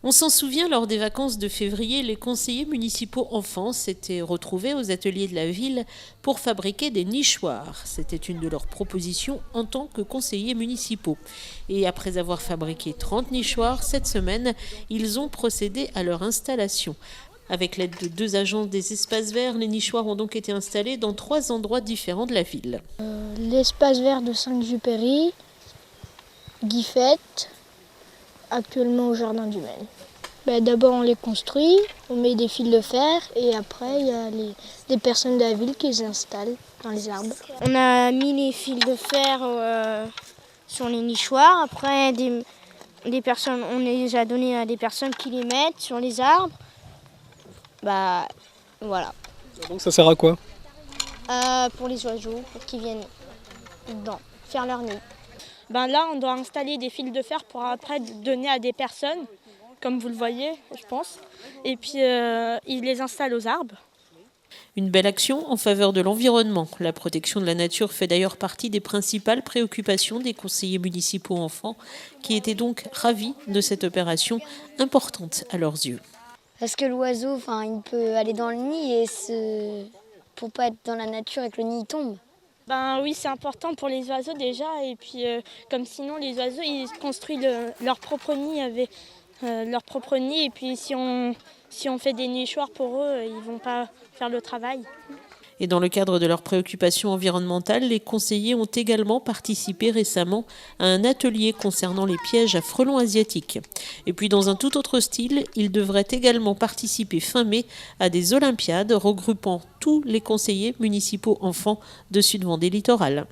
On s'en souvient, lors des vacances de février, les conseillers municipaux enfants s'étaient retrouvés aux ateliers de la ville pour fabriquer des nichoirs. C'était une de leurs propositions en tant que conseillers municipaux. Et après avoir fabriqué 30 nichoirs, cette semaine, ils ont procédé à leur installation. Avec l'aide de 2 agents des espaces verts, les nichoirs ont donc été installés dans 3 endroits différents de la ville. L'espace vert de Saint-Exupéry, Guifette, actuellement au Jardin du Maine. D'abord on les construit, on met des fils de fer et après il y a des personnes de la ville qui les installent dans les arbres. On a mis les fils de fer sur les nichoirs, après des personnes, on les a donnés à des personnes qui les mettent sur les arbres. Voilà. Donc ça sert à quoi? Pour les oiseaux, pour qu'ils viennent dedans, faire leur nid. Là, on doit installer des fils de fer pour après donner à des personnes, comme vous le voyez, je pense. Et puis, ils les installent aux arbres. Une belle action en faveur de l'environnement. La protection de la nature fait d'ailleurs partie des principales préoccupations des conseillers municipaux enfants, qui étaient donc ravis de cette opération importante à leurs yeux. Parce que l'oiseau, il peut aller dans le nid et pour pas être dans la nature et que le nid tombe. Oui, c'est important pour les oiseaux déjà. Et puis, comme sinon, les oiseaux, ils construisent leur propre nid avec leur propre nid. Et puis, si on fait des nichoirs pour eux, ils vont pas faire le travail. Et dans le cadre de leurs préoccupations environnementales, les conseillers ont également participé récemment à un atelier concernant les pièges à frelons asiatiques. Et puis dans un tout autre style, ils devraient également participer fin mai à des Olympiades regroupant tous les conseillers municipaux enfants de Sud-Vendée Littoral.